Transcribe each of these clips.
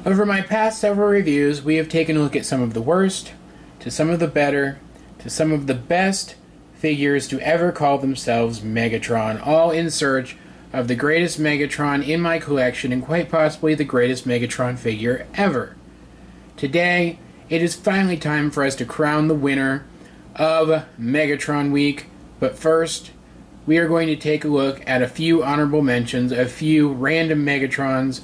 Over my past several reviews, we have taken a look at some of the worst, to some of the better, to some of the best figures to ever call themselves Megatron, all in search of the greatest Megatron in my collection and quite possibly the greatest Megatron figure ever. Today, it is finally time for us to crown the winner of Megatron Week, but first, we are going to take a look at a few honorable mentions, a few random Megatrons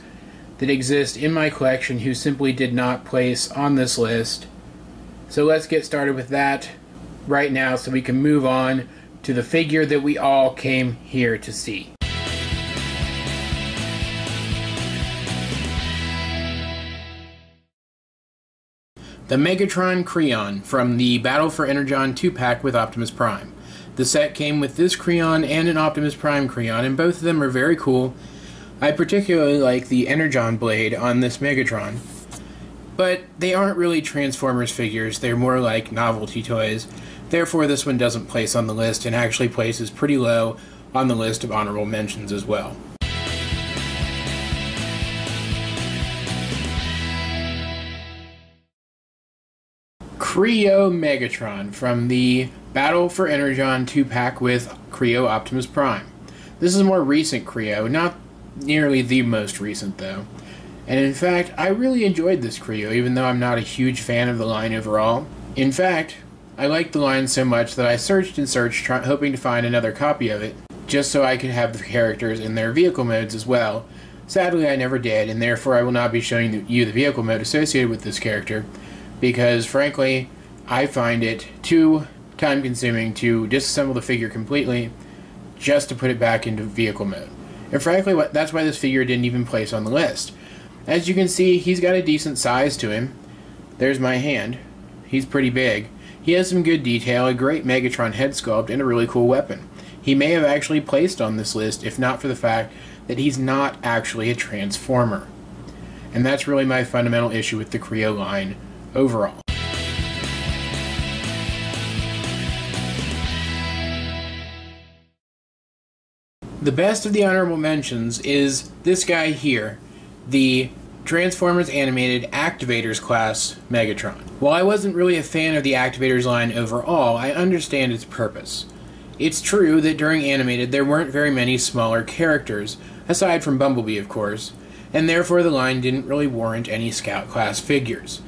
that exist in my collection who simply did not place on this list. So let's get started with that right now so we can move on to the figure that we all came here to see. The Megatron Creon from the Battle for Energon 2-pack with Optimus Prime. The set came with this Creon and an Optimus Prime Creon, and both of them are very cool. I particularly like the Energon blade on this Megatron, but they aren't really Transformers figures, they're more like novelty toys. Therefore this one doesn't place on the list and actually places pretty low on the list of honorable mentions as well. Creo Megatron from the Battle for Energon 2-pack with Creo Optimus Prime. This is a more recent Creo, not nearly the most recent though. And in fact, I really enjoyed this Creo, even though I'm not a huge fan of the line overall. In fact, I liked the line so much that I searched and searched, hoping to find another copy of it, just so I could have the characters in their vehicle modes as well. Sadly, I never did, and therefore I will not be showing you the vehicle mode associated with this character, because frankly, I find it too time-consuming to disassemble the figure completely just to put it back into vehicle mode. And frankly, that's why this figure didn't even place on the list. As you can see, he's got a decent size to him. There's my hand. He's pretty big. He has some good detail, a great Megatron head sculpt, and a really cool weapon. He may have actually placed on this list if not for the fact that he's not actually a Transformer. And that's really my fundamental issue with the Creo line overall. The best of the honorable mentions is this guy here, the Transformers Animated Activators class Megatron. While I wasn't really a fan of the Activators line overall, I understand its purpose. It's true that during Animated there weren't very many smaller characters, aside from Bumblebee of course, and therefore the line didn't really warrant any Scout class figures.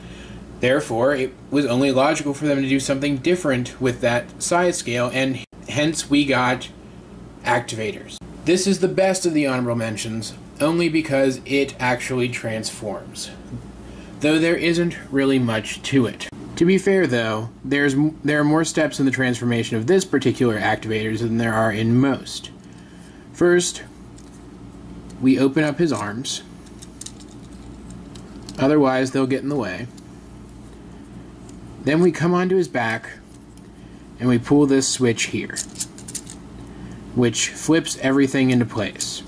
Therefore, it was only logical for them to do something different with that size scale, and hence we got Activators. This is the best of the honorable mentions, only because it actually transforms, though there isn't really much to it. To be fair though, there are more steps in the transformation of this particular Activators than there are in most. First, we open up his arms, otherwise they'll get in the way. Then we come onto his back, and we pull this switch here, which flips everything into place.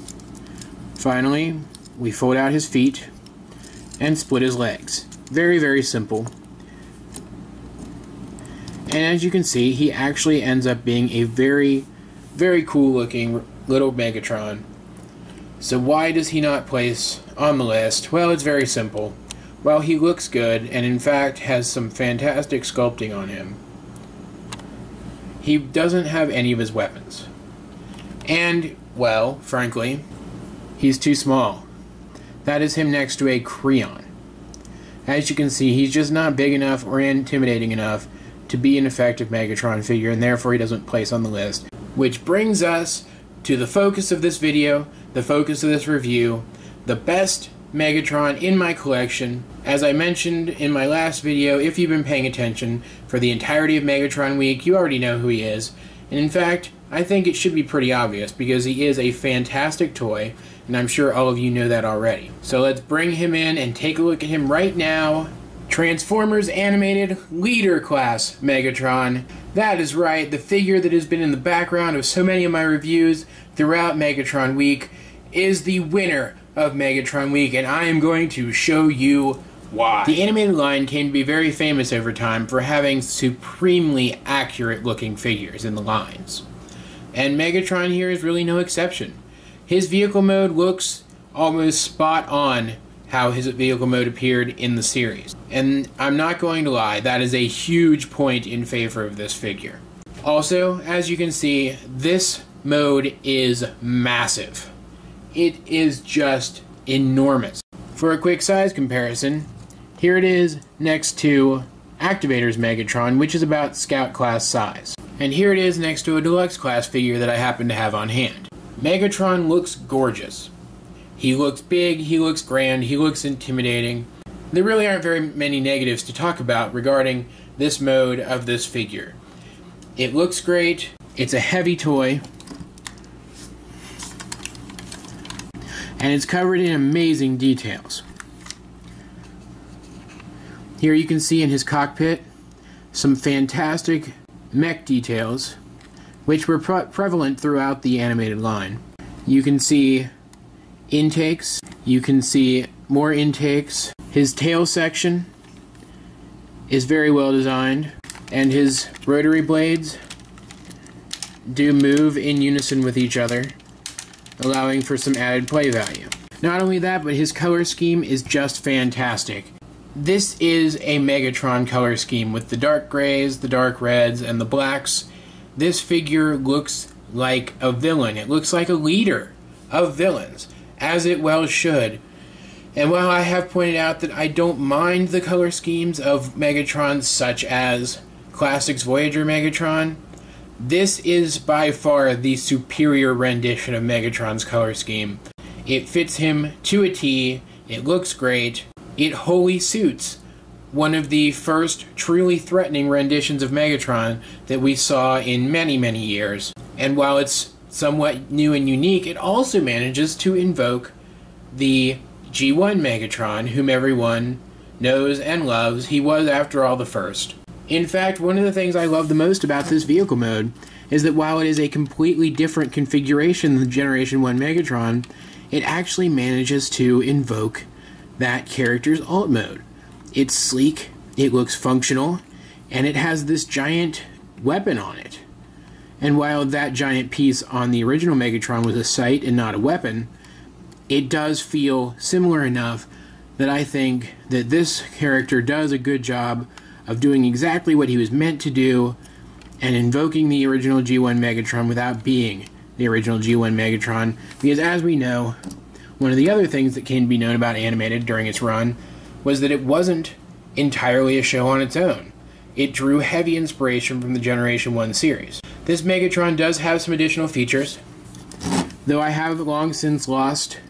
Finally, we fold out his feet and split his legs. Very, very simple. And as you can see, he actually ends up being a very, very cool looking little Megatron. So why does he not place on the list? Well, it's very simple. While he looks good, and in fact has some fantastic sculpting on him, he doesn't have any of his weapons. And, well, frankly, he's too small. That is him next to a Creon. As you can see, he's just not big enough or intimidating enough to be an effective Megatron figure, and therefore he doesn't place on the list. Which brings us to the focus of this video, the focus of this review, the best Megatron in my collection. As I mentioned in my last video, if you've been paying attention for the entirety of Megatron Week, you already know who he is. And in fact, I think it should be pretty obvious because he is a fantastic toy, and I'm sure all of you know that already. So let's bring him in and take a look at him right now. Transformers Animated Leader Class Megatron. That is right, the figure that has been in the background of so many of my reviews throughout Megatron Week is the winner of Megatron Week, and I am going to show you why. The animated line came to be very famous over time for having supremely accurate looking figures in the lines. And Megatron here is really no exception. His vehicle mode looks almost spot on how his vehicle mode appeared in the series. And I'm not going to lie, that is a huge point in favor of this figure. Also, as you can see, this mode is massive. It is just enormous. For a quick size comparison, here it is next to Activator's Megatron, which is about Scout class size. And here it is next to a deluxe class figure that I happen to have on hand. Megatron looks gorgeous. He looks big, he looks grand, he looks intimidating. There really aren't very many negatives to talk about regarding this mode of this figure. It looks great, it's a heavy toy, and it's covered in amazing details. Here you can see in his cockpit some fantastic mech details, which were prevalent throughout the animated line. You can see intakes, you can see more intakes. His tail section is very well designed, and his rotary blades do move in unison with each other, allowing for some added play value. Not only that, but his color scheme is just fantastic. This is a Megatron color scheme with the dark grays, the dark reds, and the blacks. This figure looks like a villain. It looks like a leader of villains, as it well should. And while I have pointed out that I don't mind the color schemes of Megatron, such as Classics Voyager Megatron, this is by far the superior rendition of Megatron's color scheme. It fits him to a T, it looks great, it wholly suits one of the first truly threatening renditions of Megatron that we saw in many, many years. And while it's somewhat new and unique, it also manages to invoke the G1 Megatron, whom everyone knows and loves. He was, after all, the first. In fact, one of the things I love the most about this vehicle mode is that while it is a completely different configuration than the Generation 1 Megatron, it actually manages to invoke that character's alt mode. It's sleek, it looks functional, and it has this giant weapon on it. And while that giant piece on the original Megatron was a sight and not a weapon, it does feel similar enough that I think that this character does a good job of doing exactly what he was meant to do and invoking the original G1 Megatron without being the original G1 Megatron, because as we know, one of the other things that can be known about Animated during its run was that it wasn't entirely a show on its own. It drew heavy inspiration from the Generation 1 series. This Megatron does have some additional features, though I have long since lost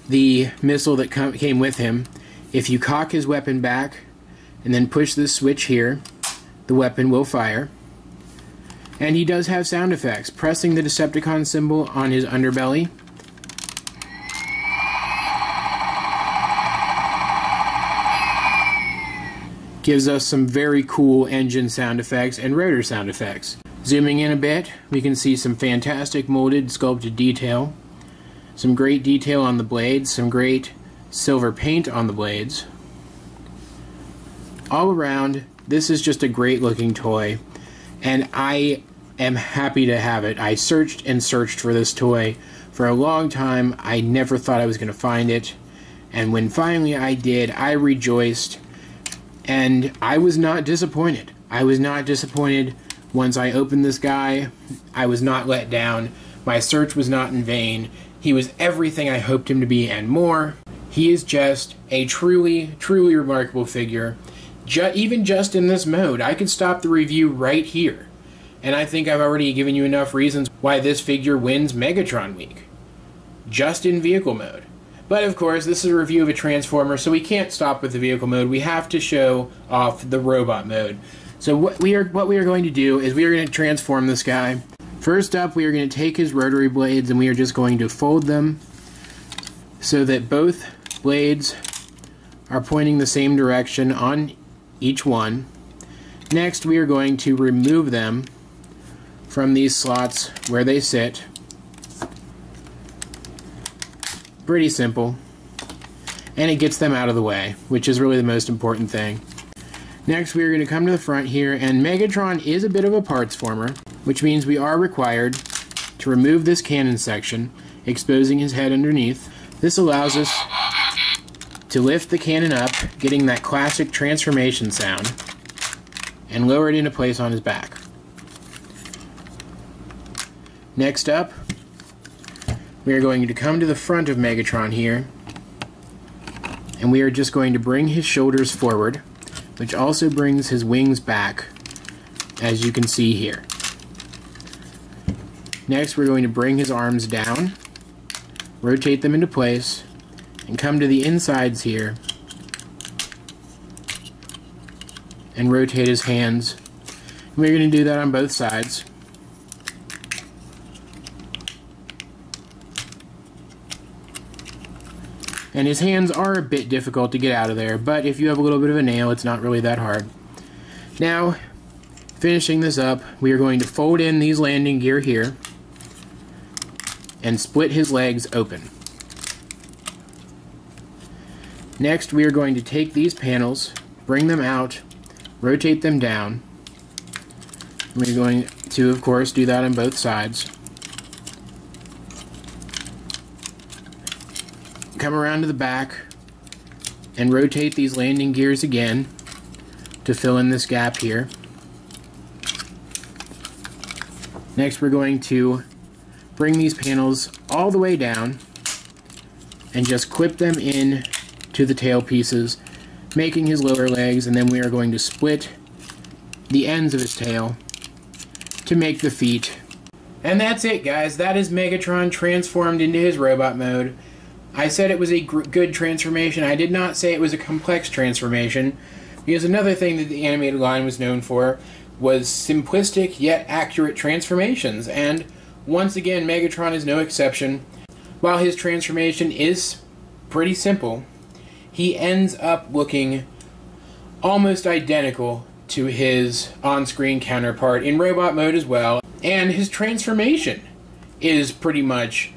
the missile that came with him. If you cock his weapon back and then push this switch here, the weapon will fire. And he does have sound effects. Pressing the Decepticon symbol on his underbelly gives us some very cool engine sound effects and rotor sound effects. Zooming in a bit, we can see some fantastic molded, sculpted detail. Some great detail on the blades, some great silver paint on the blades. All around, this is just a great looking toy, and I am happy to have it. I searched and searched for this toy for a long time. I never thought I was going to find it, and when finally I did, I rejoiced, and I was not disappointed. I was not disappointed once I opened this guy. I was not let down. My search was not in vain. He was everything I hoped him to be and more. He is just a truly, truly remarkable figure. Even just in this mode, I could stop the review right here. And I think I've already given you enough reasons why this figure wins Megatron Week. Just in vehicle mode. But of course, this is a review of a Transformer, so we can't stop with the vehicle mode. We have to show off the robot mode. So what we are going to do is we are going to transform this guy. First up, we are going to take his rotary blades and we are just going to fold them so that both blades are pointing the same direction on each one. Next, we are going to remove them from these slots where they sit. Pretty simple. And it gets them out of the way, which is really the most important thing. Next, we are going to come to the front here, and Megatron is a bit of a parts former, which means we are required to remove this cannon section, exposing his head underneath. This allows us to lift the cannon up, getting that classic transformation sound, and lower it into place on his back. Next up, we are going to come to the front of Megatron here, and we are just going to bring his shoulders forward, which also brings his wings back, as you can see here. Next, we're going to bring his arms down, rotate them into place, and come to the insides here, and rotate his hands. And we're going to do that on both sides. And his hands are a bit difficult to get out of there, but if you have a little bit of a nail, it's not really that hard. Now, finishing this up, we are going to fold in these landing gear here and split his legs open. Next, we are going to take these panels, bring them out, rotate them down. We're going to, of course, do that on both sides. Come around to the back and rotate these landing gears again to fill in this gap here. Next, we're going to bring these panels all the way down and just clip them in to the tail pieces, making his lower legs, and then we are going to split the ends of his tail to make the feet. And that's it, guys. That is Megatron transformed into his robot mode. I said it was a good transformation. I did not say it was a complex transformation, because another thing that the animated line was known for was simplistic yet accurate transformations, and once again Megatron is no exception. While his transformation is pretty simple, he ends up looking almost identical to his on-screen counterpart in robot mode as well, and his transformation is pretty much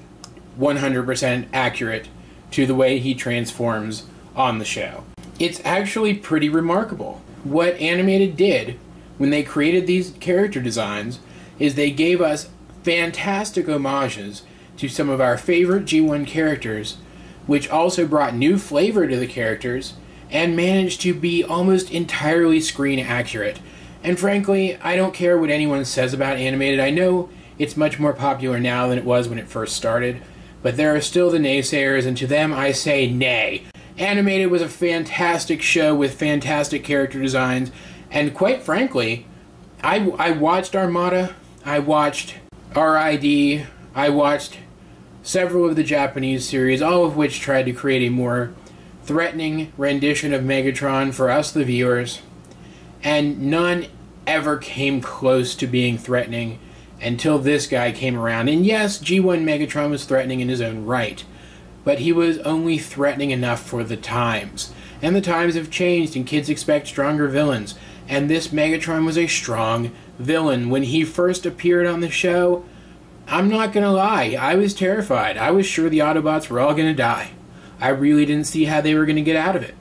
100% accurate to the way he transforms on the show. It's actually pretty remarkable. What Animated did when they created these character designs is they gave us fantastic homages to some of our favorite G1 characters, which also brought new flavor to the characters and managed to be almost entirely screen accurate. And frankly, I don't care what anyone says about Animated. I know it's much more popular now than it was when it first started, but there are still the naysayers, and to them I say nay. Animated was a fantastic show with fantastic character designs, and quite frankly, I watched Armada, I watched RID, I watched several of the Japanese series, all of which tried to create a more threatening rendition of Megatron for us, the viewers, and none ever came close to being threatening until this guy came around. And yes, G1 Megatron was threatening in his own right, but he was only threatening enough for the times. And the times have changed, and kids expect stronger villains. And this Megatron was a strong villain. When he first appeared on the show, I'm not gonna lie, I was terrified. I was sure the Autobots were all gonna die. I really didn't see how they were gonna get out of it.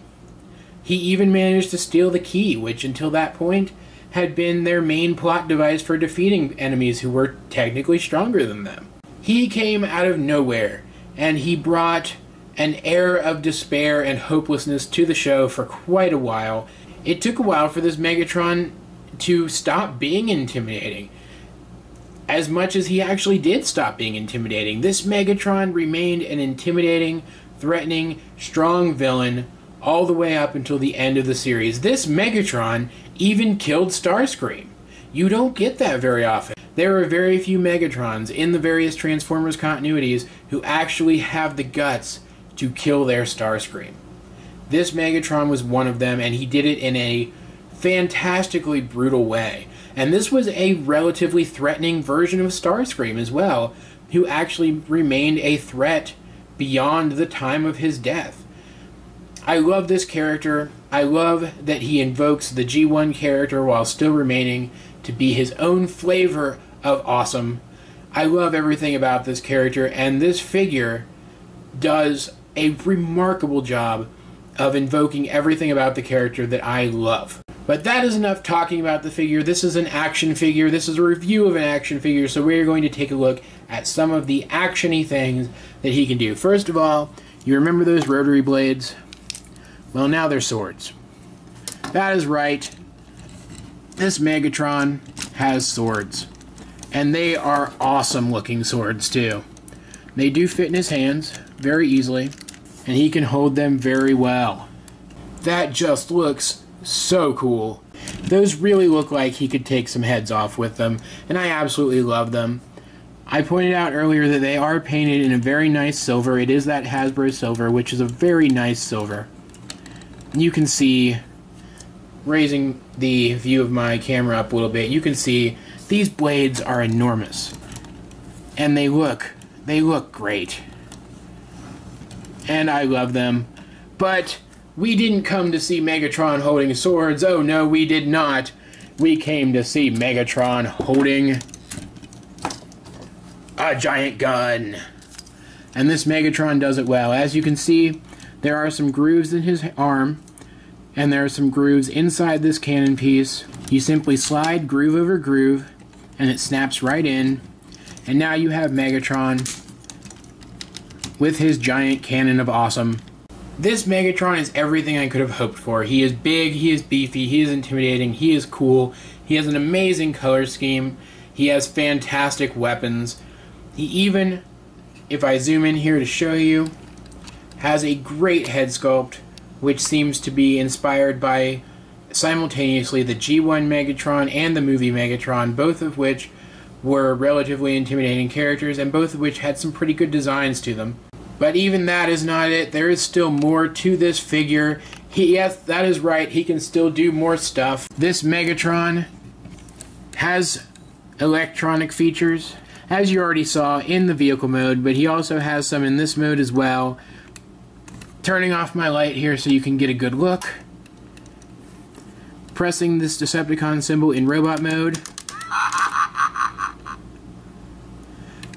He even managed to steal the key, which until that point had been their main plot device for defeating enemies who were technically stronger than them. He came out of nowhere, and he brought an air of despair and hopelessness to the show for quite a while. It took a while for this Megatron to stop being intimidating, as much as he actually did stop being intimidating. This Megatron remained an intimidating, threatening, strong villain all the way up until the end of the series. This Megatron even killed Starscream. You don't get that very often. There are very few Megatrons in the various Transformers continuities who actually have the guts to kill their Starscream. This Megatron was one of them, and he did it in a fantastically brutal way. And this was a relatively threatening version of Starscream as well, who actually remained a threat beyond the time of his death. I love this character. I love that he invokes the G1 character while still remaining to be his own flavor of awesome. I love everything about this character, and this figure does a remarkable job of invoking everything about the character that I love. But that is enough talking about the figure. This is an action figure. This is a review of an action figure, so we're going to take a look at some of the action-y things that he can do. First of all, you remember those rotary blades? Well, now they're swords. That is right. This Megatron has swords. And they are awesome looking swords too. They do fit in his hands very easily, and he can hold them very well. That just looks so cool. Those really look like he could take some heads off with them, and I absolutely love them. I pointed out earlier that they are painted in a very nice silver. It is that Hasbro silver, which is a very nice silver. You can see, raising the view of my camera up a little bit, you can see these blades are enormous. And they look great. And I love them. But we didn't come to see Megatron holding swords. Oh no, we did not. We came to see Megatron holding a giant gun. And this Megatron does it well. As you can see, there are some grooves in his arm, and there are some grooves inside this cannon piece. You simply slide groove over groove, and it snaps right in. And now you have Megatron with his giant cannon of awesome. This Megatron is everything I could have hoped for. He is big, he is beefy, he is intimidating, he is cool, he has an amazing color scheme, he has fantastic weapons. He even, if I zoom in here to show you, has a great head sculpt, which seems to be inspired by simultaneously the G1 Megatron and the movie Megatron, both of which were relatively intimidating characters, and both of which had some pretty good designs to them. But even that is not it. There is still more to this figure. Yes, that is right, he can still do more stuff. This Megatron has electronic features, as you already saw in the vehicle mode, but he also has some in this mode as well. Turning off my light here so you can get a good look. Pressing this Decepticon symbol in robot mode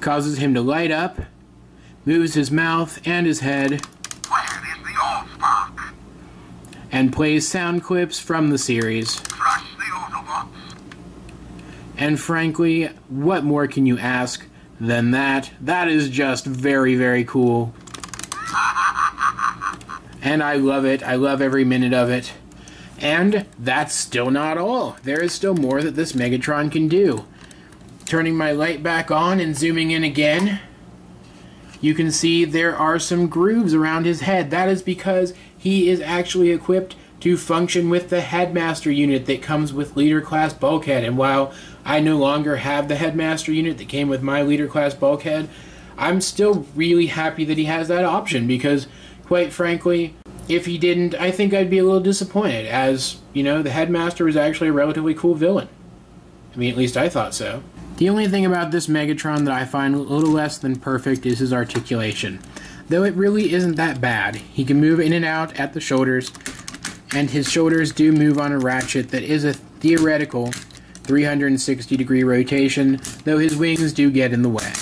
causes him to light up, moves his mouth and his head, and plays sound clips from the series. And frankly, what more can you ask than that? That is just very, very cool. And I love it. I love every minute of it. And that's still not all. There is still more that this Megatron can do. Turning my light back on and zooming in again, you can see there are some grooves around his head. That is because he is actually equipped to function with the Headmaster unit that comes with Leader Class Bulkhead. And while I no longer have the Headmaster unit that came with my Leader Class Bulkhead, I'm still really happy that he has that option, because quite frankly, if he didn't, I think I'd be a little disappointed, as, you know, the Headmaster was actually a relatively cool villain. I mean, at least I thought so. The only thing about this Megatron that I find a little less than perfect is his articulation. Though it really isn't that bad. He can move in and out at the shoulders, and his shoulders do move on a ratchet that is a theoretical 360-degree rotation, though his wings do get in the way.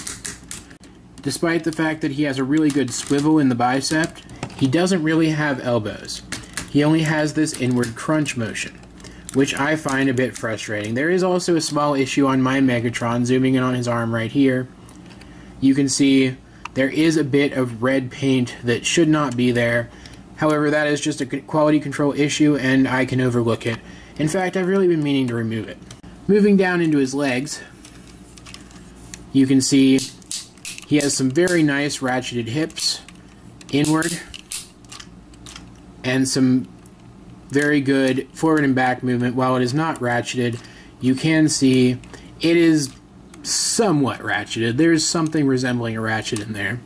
Despite the fact that he has a really good swivel in the bicep, he doesn't really have elbows. He only has this inward crunch motion, which I find a bit frustrating. There is also a small issue on my Megatron, zooming in on his arm right here. You can see there is a bit of red paint that should not be there. However, that is just a quality control issue, and I can overlook it. In fact, I've really been meaning to remove it. Moving down into his legs, you can see he has some very nice ratcheted hips inward, and some very good forward and back movement. While it is not ratcheted, you can see it is somewhat ratcheted. There is something resembling a ratchet in there.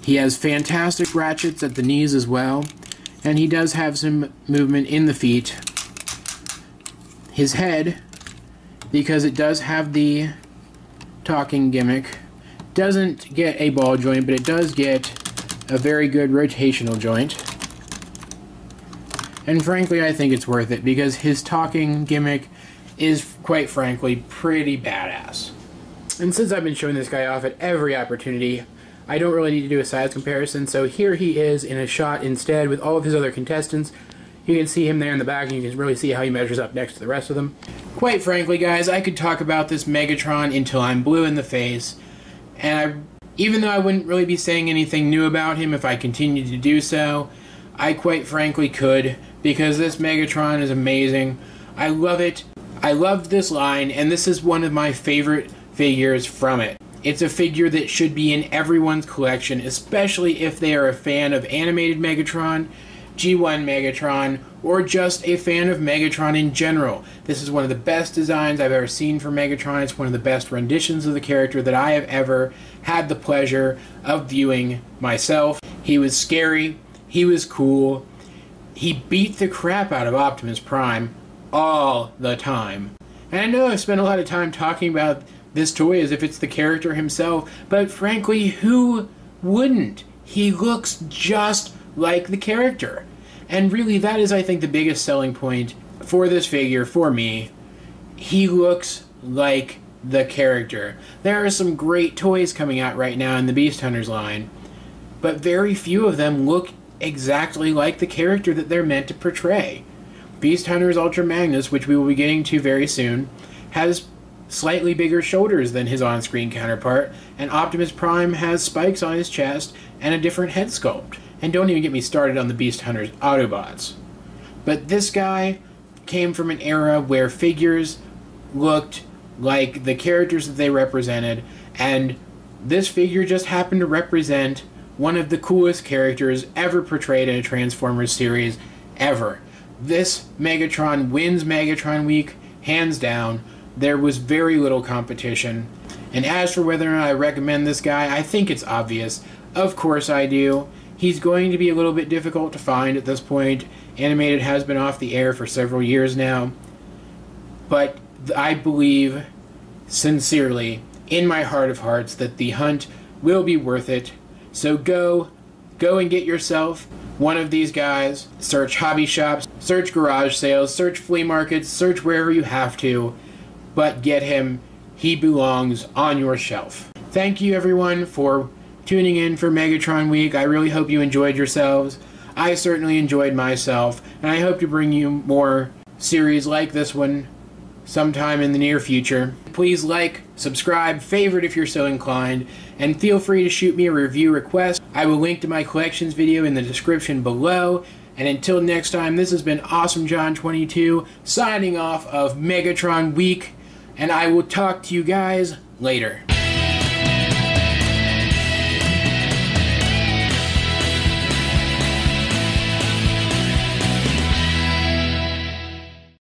He has fantastic ratchets at the knees as well, and he does have some movement in the feet. His head, because it does have the talking gimmick, doesn't get a ball joint, but it does get a very good rotational joint. And frankly, I think it's worth it, because his talking gimmick is, quite frankly, pretty badass. And since I've been showing this guy off at every opportunity, I don't really need to do a size comparison, so here he is in a shot instead with all of his other contestants. You can see him there in the back, and you can really see how he measures up next to the rest of them. Quite frankly, guys, I could talk about this Megatron until I'm blue in the face, and I Even though I wouldn't really be saying anything new about him if I continued to do so, I quite frankly could, because this Megatron is amazing. I love it. I loved this line, and this is one of my favorite figures from it. It's a figure that should be in everyone's collection, especially if they are a fan of animated Megatron, G1 Megatron, or just a fan of Megatron in general. This is one of the best designs I've ever seen for Megatron. It's one of the best renditions of the character that I have ever had the pleasure of viewing myself. He was scary. He was cool. He beat the crap out of Optimus Prime all the time. And I know I've spent a lot of time talking about this toy as if it's the character himself, but frankly, who wouldn't? He looks just like the character. And really, that is, I think, the biggest selling point for this figure, for me. He looks like the character. There are some great toys coming out right now in the Beast Hunters line, but very few of them look exactly like the character that they're meant to portray. Beast Hunters Ultra Magnus, which we will be getting to very soon, has slightly bigger shoulders than his on-screen counterpart, and Optimus Prime has spikes on his chest and a different head sculpt. And don't even get me started on the Beast Hunters Autobots. But this guy came from an era where figures looked like the characters that they represented, and this figure just happened to represent one of the coolest characters ever portrayed in a Transformers series ever. This Megatron wins Megatron Week, hands down. There was very little competition. And as for whether or not I recommend this guy, I think it's obvious. Of course I do. He's going to be a little bit difficult to find at this point. Animated has been off the air for several years now. But I believe, sincerely, in my heart of hearts, that the hunt will be worth it. So go and get yourself one of these guys. Search hobby shops, search garage sales, search flea markets, search wherever you have to. But get him. He belongs on your shelf. Thank you, everyone, for tuning in for Megatron Week. I really hope you enjoyed yourselves. I certainly enjoyed myself, and I hope to bring you more series like this one sometime in the near future. Please like, subscribe, favorite if you're so inclined, and feel free to shoot me a review request. I will link to my collections video in the description below. And until next time, this has been Awesome John 22 signing off of Megatron Week, and I will talk to you guys later.